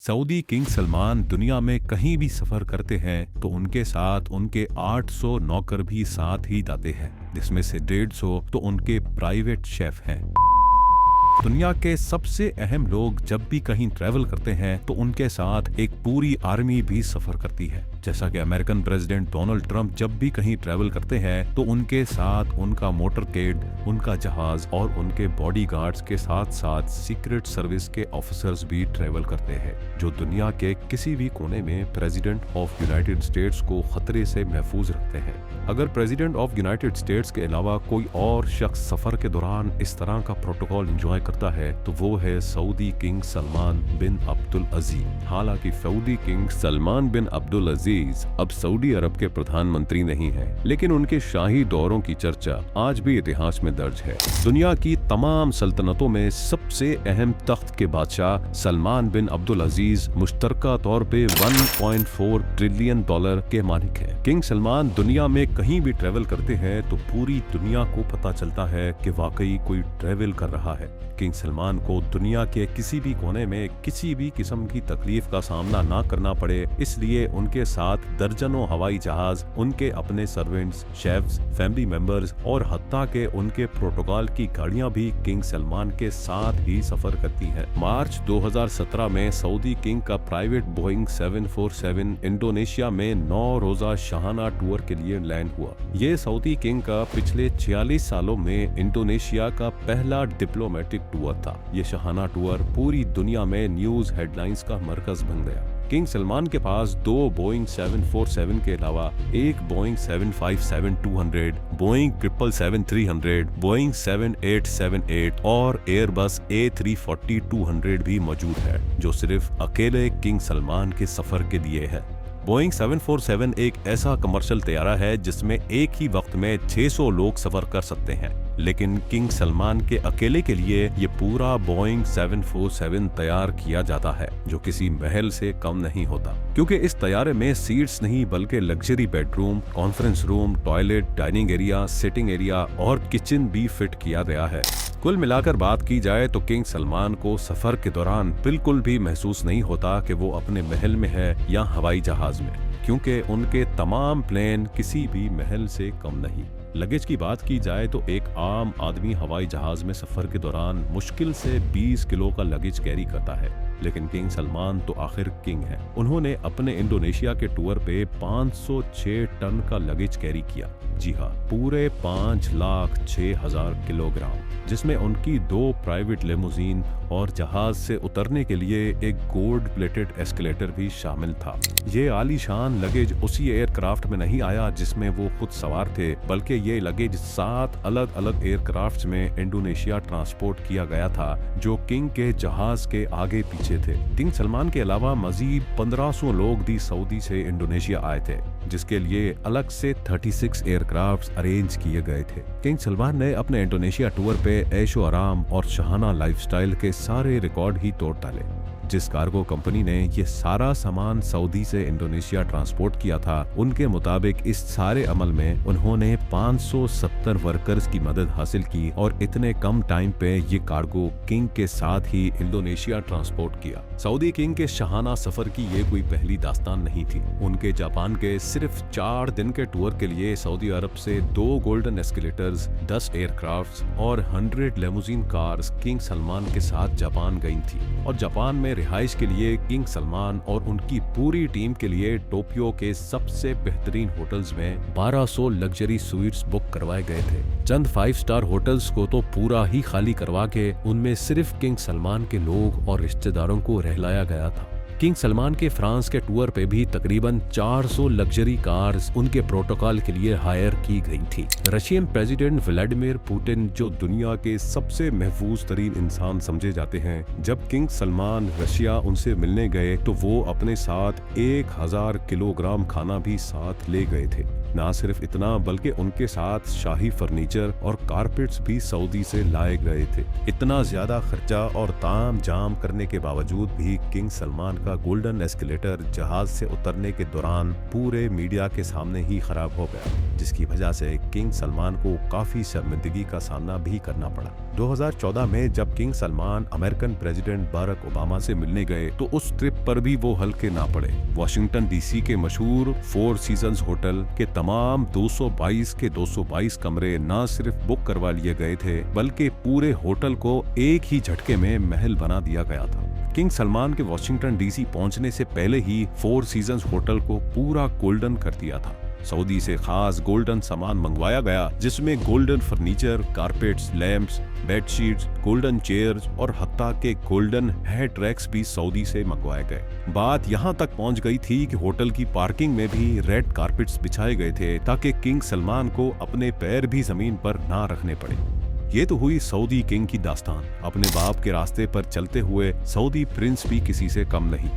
Saudi king Salman दुनिया में कहीं भी सफर करते हैं तो उनके साथ उनके 800 नौकर भी साथ ही जाते हैं, जिसमें से 150 तो उनके प्राइवेट शेफ हैं। दुनिया के सबसे अहम लोग जब भी कहीं ट्रैवल करते हैं तो उनके साथ एक पूरी आर्मी भी सफर करती है। जैसा कि अमेरिकन प्रेसिडेंट डोनाल्ड ट्रंप जब भी कहीं ट्रैवल करते हैं तो उनके साथ उनका मोटरकेड, उनका जहाज और उनके बॉडीगार्ड्स के साथ साथ सीक्रेट सर्विस के ऑफिसर्स भी ट्रैवल करते हैं, जो दुनिया के किसी भी कोने में प्रेसिडेंट ऑफ यूनाइटेड स्टेट्स को खतरे से महफूज रखते हैं। अगर प्रेसिडेंट ऑफ यूनाइटेड स्टेट्स के अलावा कोई और शख्स सफर के दौरान इस तरह का प्रोटोकॉल एंजॉय करता है तो वो है सऊदी किंग सलमान बिन अब्दुल अजीज। हालांकि सऊदी किंग सलमान बिन अब्दुल अजीज अब सऊदी अरब के प्रधानमंत्री नहीं हैं, लेकिन उनके शाही दौरों की चर्चा आज भी इतिहास में दर्ज है। दुनिया की तमाम सल्तनतों में सबसे अहम तख्त के बादशाह सलमान बिन अब्दुल अजीज मुश्तरका तौर पे 1.4 ट्रिलियन डॉलर के मालिक हैं। किंग सलमान दुनिया में कहीं भी ट्रेवल करते हैं तो पूरी दुनिया को पता चलता है कि वाकई कोई ट्रेवल कर रहा है। किंग सलमान को दुनिया के किसी भी कोने में किसी भी किस्म की तकलीफ का सामना ना करना पड़े, इसलिए उनके साथ दर्जनों हवाई जहाज, उनके अपने सर्वेंट्स, शेफ्स, फैमिली मेंबर्स और हत्ता के उनके प्रोटोकॉल की गाड़ियां भी किंग सलमान के साथ ही सफर करती हैं। मार्च 2017 में सऊदी किंग का प्राइवेट बोइंग 747 इंडोनेशिया में 9 रोजा शाहाना टूर के लिए लैंड हुआ। ये सऊदी किंग का पिछले 46 सालों में इंडोनेशिया का पहला डिप्लोमेटिक टूर था। ये शाहाना टूर पूरी दुनिया में न्यूज हेडलाइंस का मरकज बन गया। किंग सलमान के पास 2 बोइंग 747 के अलावा एक बोइंग 757-200, बोइंग 777-300, बोइंग 7878 और एयरबस A340-200 भी मौजूद है, जो सिर्फ अकेले किंग सलमान के सफर के लिए है। बोइंग 747 एक ऐसा कमर्शियल तैयारा है जिसमें एक ही वक्त में 600 लोग सफर कर सकते हैं, लेकिन किंग सलमान के अकेले के लिए ये पूरा बोइंग 747 तैयार किया जाता है, जो किसी महल से कम नहीं होता, क्योंकि इस तैयारे में सीट्स नहीं बल्कि luxury bedroom, conference room, toilet, dining area, sitting area और किचन भी फिट किया गया है। कुल मिलाकर बात की जाए तो किंग सलमान को सफर के दौरान बिल्कुल भी महसूस नहीं होता कि वो अपने महल में है या हवाई जहाज में, क्योंकि उनके तमाम प्लेन किसी भी महल से कम नहीं। लगेज की बात की जाए तो एक आम आदमी हवाई जहाज में सफर के दौरान मुश्किल से 20 किलो का लगेज कैरी करता है, लेकिन किंग सलमान तो आखिर किंग है। उन्होंने अपने इंडोनेशिया के टूर पे 506 टन का लगेज कैरी किया। जी हाँ, पूरे 5,06,000 किलोग्राम, जिसमें उनकी 2 प्राइवेट लेमोजीन और जहाज से उतरने के लिए एक गोल्ड प्लेटेड एस्केलेटर भी शामिल था। ये आलीशान लगेज उसी एयरक्राफ्ट में नहीं आया जिसमें वो खुद सवार थे, बल्कि ये लगेज 7 अलग अलग एयरक्राफ्ट में इंडोनेशिया ट्रांसपोर्ट किया गया था, जो किंग के जहाज के आगे पीछे थे। किंग सलमान के अलावा मजीद 1500 लोग भी सऊदी से इंडोनेशिया आए थे, जिसके लिए अलग से 36 एयरक्राफ्ट अरेंज किए गए थे। किंग सलमान ने अपने इंडोनेशिया टूर पे ऐशो आराम और शाहाना लाइफस्टाइल के सारे रिकॉर्ड ही तोड़ डाले। जिस कार्गो कंपनी ने ये सारा सामान सऊदी से इंडोनेशिया ट्रांसपोर्ट किया था, उनके मुताबिक इस सारे अमल में उन्होंने 570 वर्कर्स की मदद हासिल की और इतने कम टाइम पे ये कार्गो किंग के साथ ही इंडोनेशिया ट्रांसपोर्ट किया। सऊदी किंग के शाहाना सफर की ये कोई पहली दास्तान नहीं थी। उनके जापान के सिर्फ 4 दिन के टूर के लिए सऊदी अरब से 2 गोल्डन एस्केलेटर्स, 10 एयरक्राफ्ट और 100 लेमोजीन कार्स किंग सलमान के साथ जापान गई थी, और जापान में रिहाइश के लिए किंग सलमान और उनकी पूरी टीम के लिए टोक्यो के सबसे बेहतरीन होटल्स में 1200 लग्जरी स्वीट्स बुक करवाए गए थे। चंद 5 स्टार होटल्स को तो पूरा ही खाली करवा के उनमें सिर्फ किंग सलमान के लोग और रिश्तेदारों को रहलाया गया था। किंग सलमान के फ्रांस के टूर पे भी तकरीबन 400 लग्जरी कार्स उनके प्रोटोकॉल के लिए हायर की गई थी। रशियन प्रेसिडेंट व्लादिमीर पुतिन, जो दुनिया के सबसे महफूज तरीन इंसान समझे जाते हैं, जब किंग सलमान रशिया उनसे मिलने गए तो वो अपने साथ 1000 किलोग्राम खाना भी साथ ले गए थे। ना सिर्फ इतना बल्कि उनके साथ शाही फर्नीचर और कारपेट्स भी सऊदी से लाए गए थे। इतना ज्यादा खर्चा और ताम जाम करने के बावजूद भी किंग सलमान का गोल्डन एस्केलेटर जहाज से उतरने के दौरान पूरे मीडिया के सामने ही खराब हो गया, जिसकी वजह से किंग सलमान को काफी शर्मिंदगी का सामना भी करना पड़ा। 2014 में जब king Salman American president Barack Obama से मिलने गए तो उस ट्रिप पर भी वो हल्के ना पड़े। वॉशिंगटन डीसी के मशहूर फोर सीजन्स होटल के तमाम 222 के 222 कमरे न सिर्फ बुक करवा लिए गए थे बल्कि पूरे होटल को एक ही झटके में महल बना दिया गया था। किंग सलमान के वॉशिंगटन डीसी पहुंचने से पहले ही फोर सीजन्स होटल को पूरा गोल्डन कर दिया था। सऊदी से खास गोल्डन सामान मंगवाया गया, जिसमें golden furniture, carpets, lamps, bedsheets, golden chairs और हत्ता के गोल्डन हेड रैक्स भी सऊदी से मंगवाए गए। बात यहाँ तक पहुँच गई थी कि होटल की पार्किंग में भी रेड कारपेट्स बिछाए गए थे ताकि किंग सलमान को अपने पैर भी जमीन पर ना रखने पड़े। ये तो हुई सऊदी किंग की दास्तान। अपने बाप के रास्ते पर चलते हुए सऊदी प्रिंस भी किसी से कम नहीं।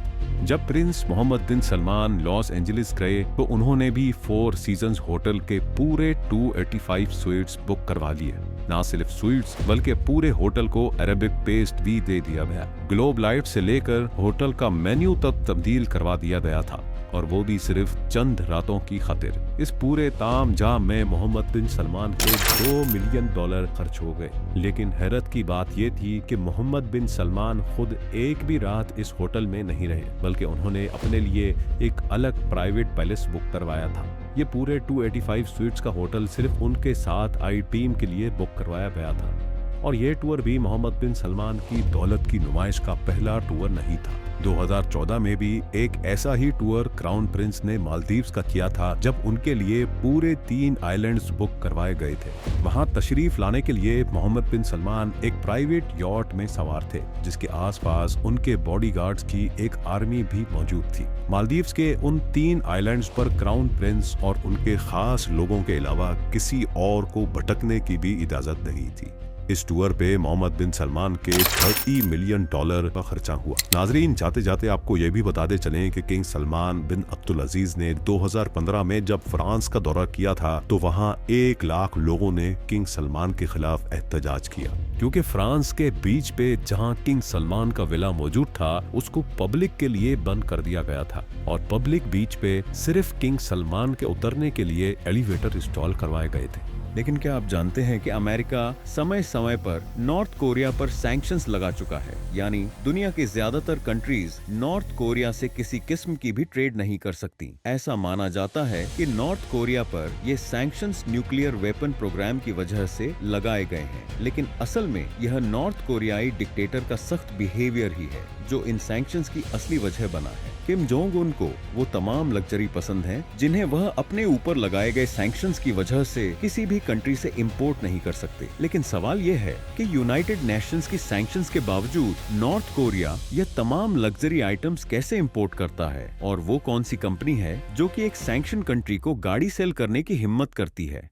जब प्रिंस मोहम्मद बिन सलमान लॉस एंजलिस गए तो उन्होंने भी फोर सीजन्स होटल के पूरे 285 स्वीट्स बुक करवा लिए। ना सिर्फ स्वीट्स बल्कि पूरे होटल को अरेबिक पेस्ट भी दे दिया गया। ग्लोब लाइट से लेकर होटल का मेन्यू तक तब्दील करवा दिया गया था, और वो भी सिर्फ चंद रातों की खातिर। इस पूरे ताम जाम में मोहम्मद बिन सलमान के $2 मिलियन खर्च हो गए। लेकिन हैरत की बात ये थी कि मोहम्मद बिन सलमान खुद एक भी रात इस होटल में नहीं रहे, बल्कि उन्होंने अपने लिए एक अलग प्राइवेट पैलेस बुक करवाया था। ये पूरे 285 स्वीट्स का होटल सिर्फ उनके साथ आई टीम के लिए बुक करवाया गया था। और ये टूर भी मोहम्मद बिन सलमान की दौलत की नुमाइश का पहला टूर नहीं था। 2014 में भी एक ऐसा ही टूर क्राउन प्रिंस ने मालदीव्स का किया था, जब उनके लिए पूरे 3 आइलैंड्स बुक करवाए गए थे। वहां तशरीफ लाने के लिए मोहम्मद बिन सलमान एक प्राइवेट यॉट में सवार थे, जिसके आसपास उनके बॉडीगार्ड्स की एक आर्मी भी मौजूद थी। मालदीव्स के उन 3 आइलैंड्स पर क्राउन प्रिंस और उनके खास लोगों के अलावा किसी और को भटकने की भी इजाजत नहीं थी। इस टूर पे मोहम्मद बिन सलमान के $30 मिलियन का खर्चा हुआ। नाजरीन, जाते जाते आपको ये भी बताते चलें कि किंग सलमान बिन अब्दुल अजीज ने 2015 में जब फ्रांस का दौरा किया था तो वहाँ 1 लाख लोगों ने किंग सलमान के खिलाफ एहतजाज किया, क्योंकि फ्रांस के बीच पे जहाँ किंग सलमान का विला मौजूद था उसको पब्लिक के लिए बंद कर दिया गया था, और पब्लिक बीच पे सिर्फ किंग सलमान के उतरने के लिए एलिवेटर इंस्टॉल करवाए गए थे। लेकिन क्या आप जानते हैं कि अमेरिका समय समय पर नॉर्थ कोरिया पर सैंक्शंस लगा चुका है, यानी दुनिया की ज्यादातर कंट्रीज नॉर्थ कोरिया से किसी किस्म की भी ट्रेड नहीं कर सकती। ऐसा माना जाता है कि नॉर्थ कोरिया पर ये सैंक्शंस न्यूक्लियर वेपन प्रोग्राम की वजह से लगाए गए हैं, लेकिन असल में यह नॉर्थ कोरियाई डिक्टेटर का सख्त बिहेवियर ही है जो इन सैंक्शंस की असली वजह बना है। किम जोंग उन को वो तमाम लग्जरी पसंद हैं जिन्हें वह अपने ऊपर लगाए गए सैंक्शंस की वजह से किसी भी कंट्री से इंपोर्ट नहीं कर सकते। लेकिन सवाल ये है कि यूनाइटेड नेशंस की सैंक्शंस के बावजूद नॉर्थ कोरिया ये तमाम लग्जरी आइटम्स कैसे इंपोर्ट करता है, और वो कौन सी कंपनी है जो कि एक सैंक्शन कंट्री को गाड़ी सेल करने की हिम्मत करती है।